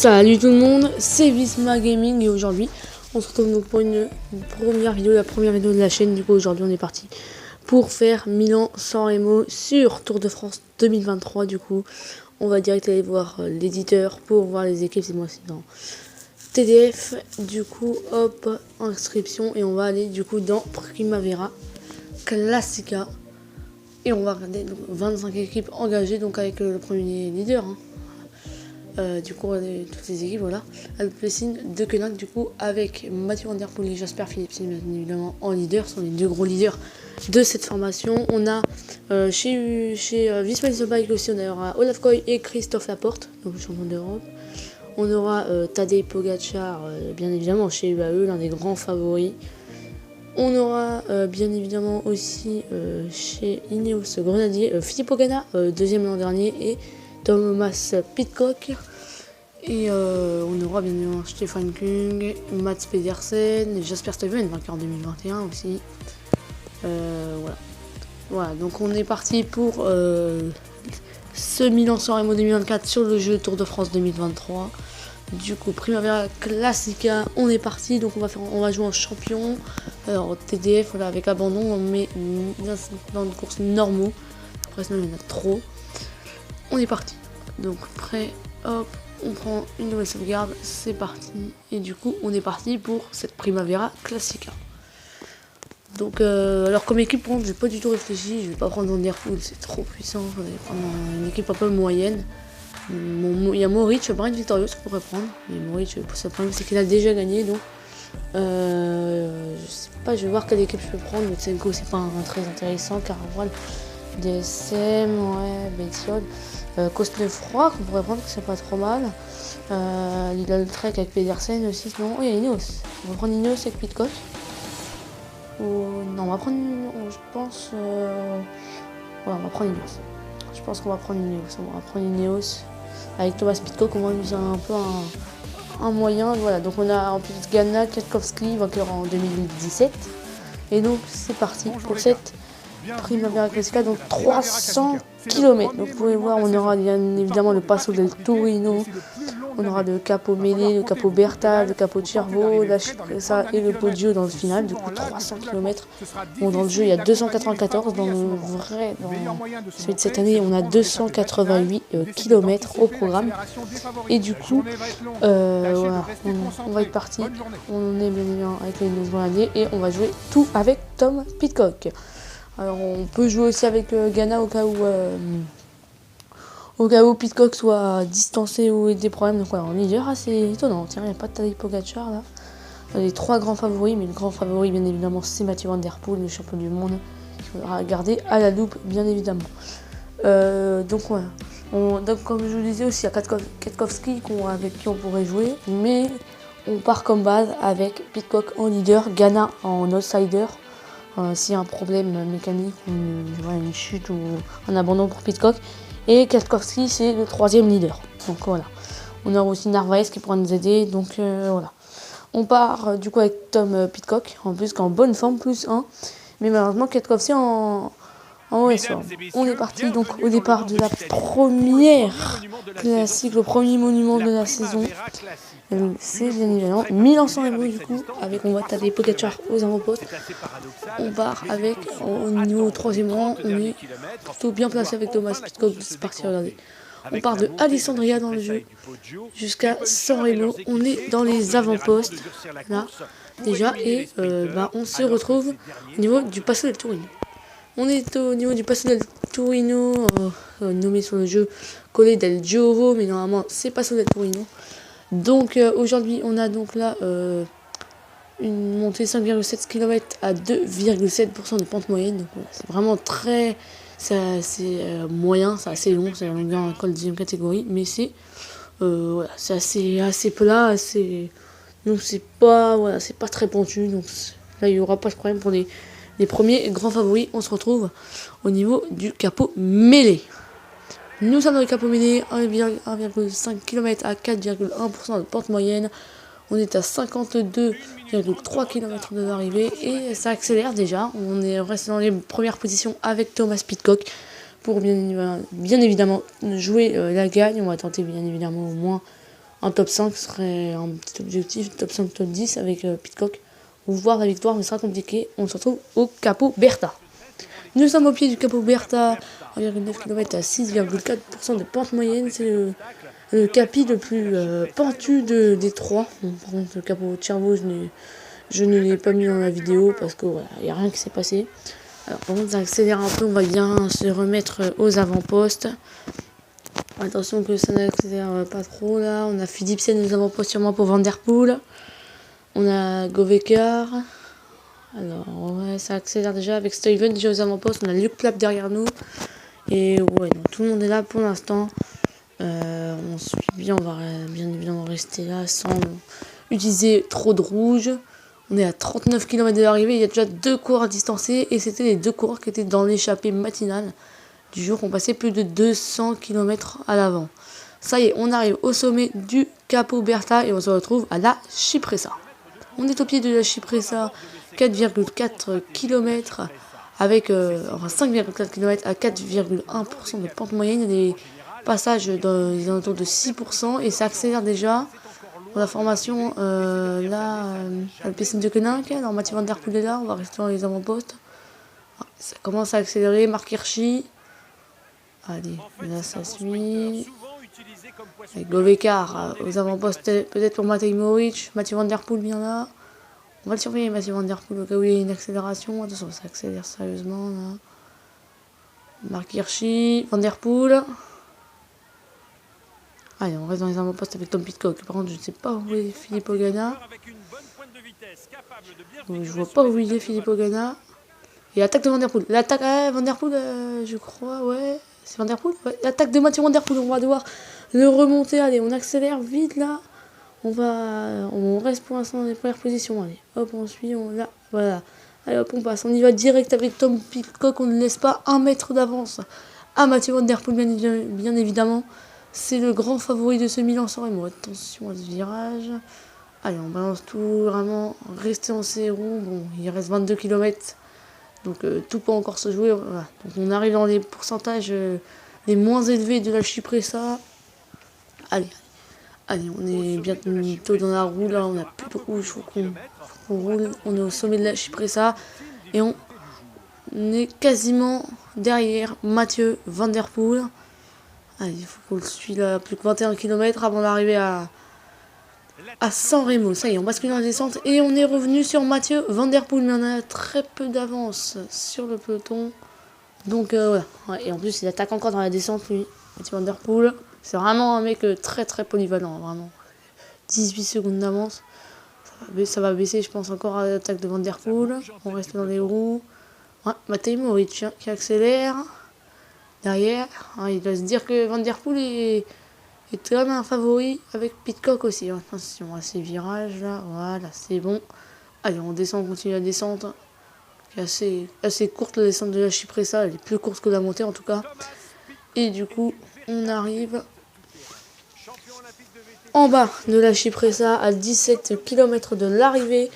Salut tout le monde, c'est Visma Gaming et aujourd'hui on se retrouve donc pour une première vidéo, la première vidéo de la chaîne. Du coup aujourd'hui on est parti pour faire Milan-San Remo sur Tour de France 2023. Du coup on va direct aller voir l'éditeur pour voir les équipes, c'est moi c'est dans TDF. Du coup hop, inscription et on va aller du coup dans Primavera Classica et on va regarder donc, 25 équipes engagées donc avec le premier leader. Du coup, toutes les équipes, voilà. Alpecin, De Koninck, du coup, avec Mathieu Van Der Poel et Jasper Philipsen, bien évidemment, en leader, sont les deux gros leaders de cette formation. On a chez Visma Bike aussi, on aura Olaf Koy et Christophe Laporte, donc le champion d'Europe. On aura Tadej Pogacar, bien évidemment, chez UAE, l'un des grands favoris. On aura bien évidemment aussi chez Ineos Grenadier, Filippo Ganna, deuxième l'an dernier, et Thomas Pidcock. Et on aura bien évidemment Stefan Kung, Mats Pedersen, Jasper Stuyven, vainqueur en 2021 aussi. Voilà, donc on est parti pour ce Milan-San Remo 2024 sur le jeu Tour de France 2023. Du coup, Primavera Classica, on est parti. Donc on va jouer en champion. Alors TDF, voilà, avec abandon, mais dans de courses normaux. Après sinon il y en a trop. On est parti. Donc prêt, hop, on prend une nouvelle sauvegarde, c'est parti. Et du coup on est parti pour cette Primavera Classica. Donc alors comme équipe, j'ai pas du tout réfléchi, je vais pas prendre Van Der Poel, c'est trop puissant, je vais prendre une équipe un peu moyenne. Il y a Moritz, Brian Victorious qu'on pourrait prendre, mais Moritz, le problème c'est qu'il a déjà gagné, donc je sais pas, je vais voir quelle équipe je peux prendre. Lutsenko c'est pas un très intéressant, Caravale, DSM, ouais, Bettiol. Cosnefroy qu'on pourrait prendre, c'est pas trop mal. Lidl Trek avec Pedersen aussi, sinon il y a Ineos. On va prendre Ineos avec Pidcock. Ou non, on va prendre, je pense, ouais, on va prendre Ineos. Je pense qu'on va prendre Ineos. On va prendre Ineos avec Thomas Pidcock, on va lui un peu un moyen. Voilà, donc on a en plus Ganna, Kwiatkowski, vainqueur en 2017. Et donc c'est parti pour cette Primavera Classica, donc 300 km. Donc vous pouvez voir, on aura bien évidemment le Passo del Torino, on aura le Capo Mele, le Capo Berta, le Capo Cervo, la Cipressa et le Poggio dans le final. Du coup 300 km. Bon, dans le jeu il y a 294, dans le vrai, dans celui de cette année on a 288 km au programme. Et du coup voilà, on va être parti. On est bien avec les deux grenadiers et on va jouer tout avec Tom Pidcock. Alors on peut jouer aussi avec Ganna au cas où Pidcock soit distancé ou ait des problèmes. Donc voilà, en leader assez étonnant. Tiens, il n'y a pas de Tadej Pogacar là. Les trois grands favoris, mais le grand favori bien évidemment c'est Mathieu Van Der Poel, le champion du monde. Il faudra garder à la loupe bien évidemment. Donc voilà. Donc comme je vous disais aussi, il y a Kwiatkowski avec qui on pourrait jouer, mais on part comme base avec Pidcock en leader, Ganna en outsider. S'il y a un problème mécanique, une chute ou un abandon pour Pidcock. Et Kwiatkowski, c'est le troisième leader. Donc voilà. On aura aussi Narvaez qui pourra nous aider. Donc voilà. On part du coup avec Tom Pidcock, en plus qu'en bonne forme, plus 1. Mais malheureusement, Kwiatkowski en mauvaise forme. On est parti donc au départ de la première classique, le premier monument de la saison. C'est bien évidemment Milan-San Remo du coup, avec on va taper Pogacar aux avant-postes. On part avec, au niveau 3e rang, on est plutôt bien placé avec Thomas Pidcock, c'est parti, regardez. On part de Alessandria dans le jeu jusqu'à San Remo, on est dans les avant-postes, là, déjà, et on se retrouve au niveau du Passo del Torino. On est au niveau du Passo del Torino, nommé sur le jeu Colle del Giovo, mais normalement c'est Passo del Torino. Donc aujourd'hui on a donc là une montée 5,7 km à 2,7% de pente moyenne. Donc voilà, c'est vraiment très, c'est moyen, c'est assez long, c'est un col de deuxième catégorie, mais c'est voilà, c'est assez plat, donc c'est pas très pentu, donc là il n'y aura pas de problème pour les premiers grands favoris. On se retrouve au niveau du Capo Mele. Nous sommes dans le Capo Mele, 1,5 km à 4,1% de pente moyenne. On est à 52,3 km de l'arrivée et ça accélère déjà. On est resté dans les premières positions avec Thomas Pidcock pour bien évidemment jouer la gagne. On va tenter bien évidemment au moins Un top 5 serait un petit objectif, top 5, top 10 avec Pidcock. Ou voir la victoire, mais ce sera compliqué. On se retrouve au Capo Berta. Nous sommes au pied du Capo Berta, 1,9 km à 6,4% de pente moyenne. C'est le capi le plus pentu des trois. Bon, par contre, le Capo de Cervo, je ne l'ai pas mis dans la vidéo parce que voilà, il n'y a rien qui s'est passé. Alors, par contre, ça accélère un peu, on va bien se remettre aux avant-postes. Attention que ça n'accélère pas trop là. On a Philipsen aux avant-postes sûrement pour Van Der Poel. On a Govekar. Alors ouais, ça accélère déjà avec Steven déjà aux avant-postes. On a Luke Clapp derrière nous. Et ouais, donc tout le monde est là pour l'instant. On suit bien, on va bien évidemment rester là sans utiliser trop de rouge. On est à 39 km de l'arrivée, il y a déjà 2 coureurs distancés et c'était les 2 coureurs qui étaient dans l'échappée matinale du jour, on passait plus de 200 km à l'avant. Ça y est, on arrive au sommet du Capo Berta et on se retrouve à la Cipressa. On est au pied de la Cipressa, 4,4 km avec 5,4 km à 4,1% de pente moyenne. Il y a des passages dans les alentours de 6% et ça accélère déjà. Pour la formation, là, le piscine de Koenig, alors Mathieu Van Der Poel est là, on va rester dans les avant-postes. Ça commence à accélérer, Marc Hirschi. Allez, là ça suit. Avec Govekar aux avant-postes, peut-être pour Matej Mohoric. Mathieu Van Der Poel bien là. On va le surveiller, Mathieu Van Der Poel, au cas où il y a une accélération. Attention, ça accélère sérieusement là. Marc Hirschi, Van Der Poel. Allez, on reste dans les avant-postes avec Tom Pidcock. Par contre, je ne sais pas où est Philippe Ogana. Je vois pas où il est Philippe Ogana. Et attaque de Van Der Poel. L'attaque, Van Der Poel, je crois, ouais. C'est Van Der Poel, ouais. L'attaque de Mathieu Van Der Poel, on va devoir le remonter. Allez, on accélère vite là. On reste pour l'instant dans les premières positions. Allez, hop, on suit, là, voilà. Allez, hop, on passe. On y va direct avec Tom Pidcock. On ne laisse pas 1 mètre d'avance à Mathieu Van Der Poel, bien évidemment. C'est le grand favori de ce Milan-San Remo. Attention à ce virage. Allez, on balance tout, vraiment, rester en ses roues. Bon, il reste 22 km. Donc tout peut encore se jouer. Voilà. Donc on arrive dans les pourcentages les moins élevés de la Cipressa. Allez, on est bientôt dans la roue. Là, on a plus de rouge. Il faut qu'on roule. On est au sommet de la Cipressa. Et on est quasiment derrière Mathieu Van Der Poel. Allez, il faut qu'on le suive là, plus que 21 km avant d'arriver à San Remo. Ça y est, on bascule dans la descente et on est revenu sur Mathieu Van Der Poel. Mais on a très peu d'avance sur le peloton. Donc voilà. Ouais, et en plus, il attaque encore dans la descente, lui, Mathieu Van Der Poel. C'est vraiment un mec très très polyvalent, vraiment. 18 secondes d'avance. Ça va baisser, je pense, encore à l'attaque de Van Der Poel. On reste dans les roues. Ouais, Matej Mohoric qui accélère. Derrière, il doit se dire que Van Der Poel est quand même un favori avec Pidcock aussi. Attention à ces virages là, voilà, c'est bon. Allez, on descend, on continue la descente. C'est assez courte la descente de la Cipressa, elle est plus courte que la montée en tout cas. Et du coup, on arrive en bas de la Cipressa à 17 km de l'arrivée.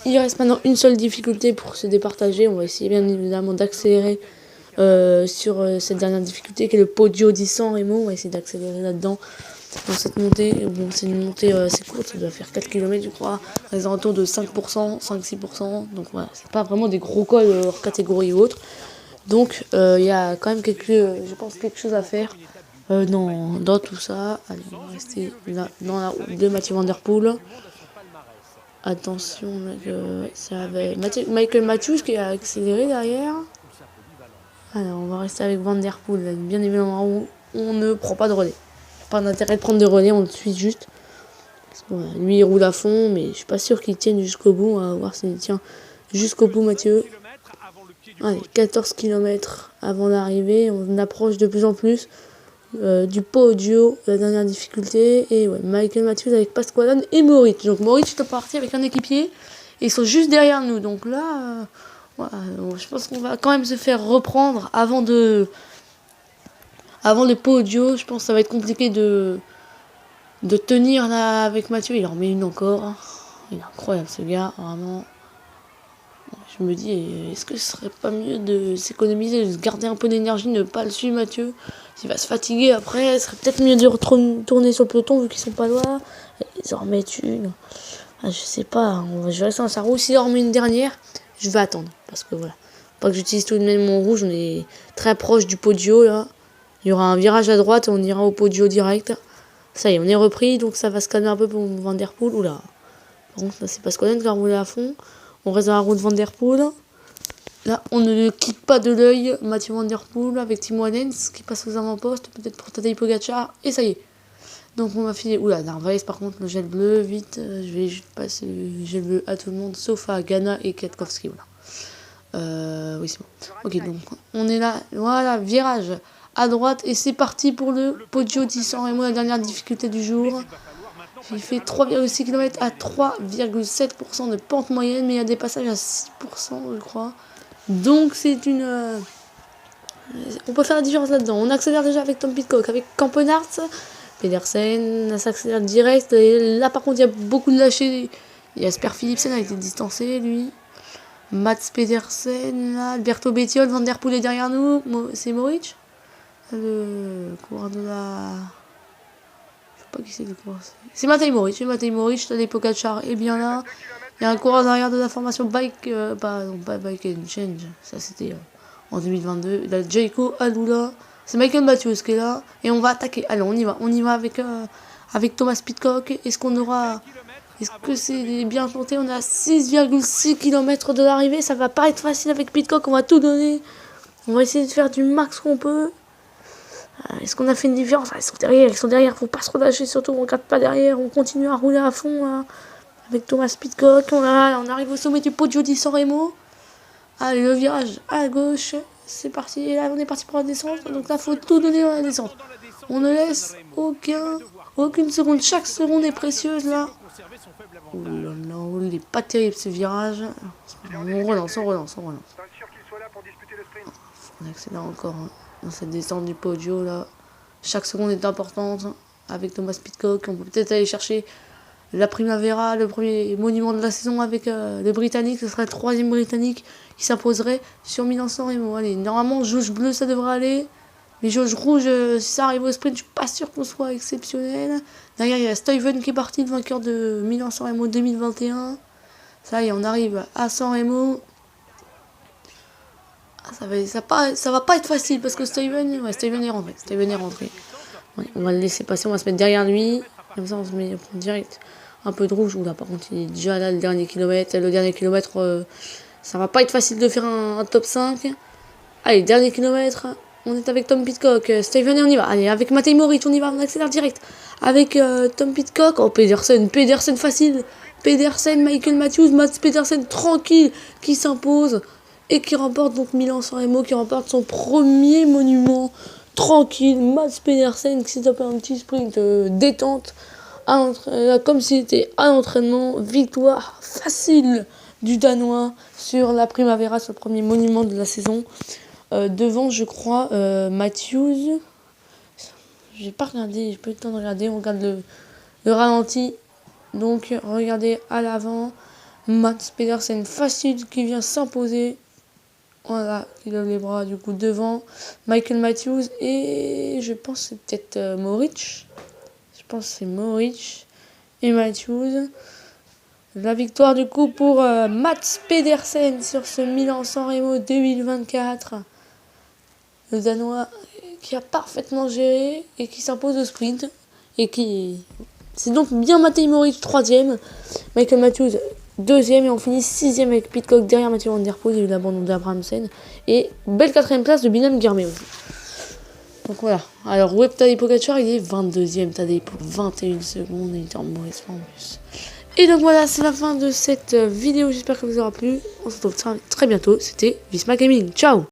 Il reste maintenant une seule difficulté pour se départager. On va essayer bien évidemment d'accélérer sur cette dernière difficulté qui est le Podio di San Remo. On va essayer d'accélérer là-dedans dans cette montée. Bon, c'est une montée assez courte, ça doit faire 4 km je crois, à des alentours de 5%, 5-6%. Donc voilà, c'est pas vraiment des gros cols hors catégorie ou autre. Donc il y a quand même je pense quelque chose à faire dans tout ça. Allez, on va rester là dans la route de Mathieu Van Der Poel. Attention, ça avait Michael Matthews qui a accéléré derrière. Alors, on va rester avec Van Der Poel. Bien évidemment, on ne prend pas de relais. Pas d'intérêt de prendre de relais, on le suit juste. Parce que, lui, il roule à fond, mais je suis pas sûr qu'il tienne jusqu'au bout. On va voir s'il tient jusqu'au bout, Mathieu. Allez, 14 km avant l'arrivée. On approche de plus en plus du Podio, la dernière difficulté. Et ouais, Michael Matthews avec Pasqualone et Mohoric. Donc, Mohoric est parti avec un équipier. Et ils sont juste derrière nous. Donc là... voilà, je pense qu'on va quand même se faire reprendre avant le Podio. Je pense que ça va être compliqué de tenir là avec Mathieu. Il en met une encore. Il est incroyable ce gars, vraiment. Je me dis, est-ce que ce serait pas mieux de s'économiser, de garder un peu d'énergie, ne pas le suivre Mathieu. S'il va se fatiguer après, ce serait peut-être mieux de retourner sur le peloton vu qu'ils sont pas loin. Ils en remettent une. Ah, je sais pas, je vais rester dans sa roue. S'il en remet une dernière, je vais attendre. Parce que voilà, pas que j'utilise tout de même mon rouge, on est très proche du podio là. Il y aura un virage à droite et on ira au podio direct. Ça y est, on est repris, donc ça va se calmer un peu pour Van Der Poel. Oula, par contre là c'est Pasqualen qui a roulé à fond. On reste dans la route Van Der Poel. Là, on ne quitte pas de l'œil Mathieu Van Der Poel avec Timo Hennens qui passe aux avant-postes, peut-être pour Tadej Pogacar, et ça y est. Donc on va filer. Oula, Narvaez par contre, le gel bleu, vite, je vais juste passer le gel bleu à tout le monde, sauf à Ghana et Kwiatkowski, voilà. Oui, c'est bon. Ok, donc on est là, voilà, virage à droite, et c'est parti pour le Poggio di San Remo, la dernière difficulté du jour. Il fait 3,6 km à 3,7% de pente moyenne, mais il y a des passages à 6%, je crois. Donc c'est une... on peut faire la différence là-dedans. On accélère déjà avec Tom Pidcock, avec Campenarts, Pedersen, ça s'accélère direct. Et là par contre il y a beaucoup de lâchers. Jasper Philipsen a été distancé lui. Mats Pedersen, là, Alberto Bettiol, Van Der Poel est derrière nous. C'est Mohoric, le coureur de la... Je sais pas qui c'est le coureur. C'est Matej Mohoric, Tadej Pogacar est bien là. Il y a un coureur derrière de la formation Bike, pas Bike and Change, ça c'était en 2022. Là, Jayco Alula, c'est Michael Matthews qui est là. Et on va attaquer. Allez, on y va avec Thomas Pidcock. Est-ce qu'on aura... Est-ce que c'est bien planté? On est à 6,6 km de l'arrivée. Ça va pas être facile avec Pidcock. On va tout donner. On va essayer de faire du max qu'on peut. Est-ce qu'on a fait une différence? Ils sont derrière. Faut pas se relâcher. Surtout, on regarde pas derrière. On continue à rouler à fond là, avec Thomas Pidcock. On arrive au sommet du Poggio di San Remo. Allez, le virage à gauche. C'est parti. Et là, on est parti pour la descente. Donc là, faut tout donner dans la descente. On ne laisse aucune seconde. Chaque seconde est précieuse là. Oh là là, il est pas terrible ce virage. On relance. On accélère encore dans cette descente du Poggio là. Chaque seconde est importante. Avec Thomas Pidcock, on peut peut-être aller chercher la Primavera, le premier monument de la saison avec le Britannique. Ce serait le 3e Britannique qui s'imposerait sur Milan-San Remo. Allez, normalement, jauge bleue ça devrait aller. Mais jauge rouge, si ça arrive au sprint, je suis pas sûr qu'on soit exceptionnel. Derrière, il y a Stuyven qui est parti, le vainqueur de Milan-San Remo 2021. Ça y est, on arrive à San Remo. Ça va pas être facile parce que Stuyven est rentré. Ouais, on va le laisser passer, on va se mettre derrière lui. Comme ça, on se met direct un peu de rouge. Oula, par contre, il est déjà là le dernier kilomètre. Le dernier kilomètre, ça va pas être facile de faire un top 5. Allez, dernier kilomètre. On est avec Tom Pidcock, Stuyven et on y va. Allez, avec Matej Mohoric, on y va, on accélère direct. Avec Tom Pidcock, oh Pedersen facile. Pedersen, Michael Matthews, Mats Pedersen tranquille, qui s'impose. Et qui remporte donc Milan-San Remo, qui remporte son premier monument tranquille. Mats Pedersen qui s'est tapé un petit sprint détente, comme s'il était à l'entraînement. Victoire facile du Danois sur la Primavera, sur le premier monument de la saison. Devant, je crois, Matthews. J'ai pas regardé, j'ai pas eu le temps de regarder. On regarde le ralenti. Donc, regardez à l'avant. Mats Pedersen facile qui vient s'imposer. Voilà, il lève les bras du coup devant. Michael Matthews et je pense que c'est peut-être Mohoric. Je pense que c'est Mohoric et Matthews. La victoire du coup pour Mats Pedersen sur ce Milan-San Remo 2024. Le Danois qui a parfaitement géré et qui s'impose au sprint. Et qui... C'est donc bien Matej Mohoric 3e. Michael Matthews 2e et on finit 6e avec Pidcock derrière Mathieu Van Der Poel. Il y a eu l'abandon d'Abrahamsen. Et belle 4e place de Bynum Guermé aussi. Donc voilà. Alors Tadej Pogacar il est 22e. Tadej pour 21 secondes. Il était en mauvaise forme en plus. Et donc voilà, c'est la fin de cette vidéo. J'espère que vous aura plu. On se retrouve très bientôt. C'était Visma Gaming. Ciao.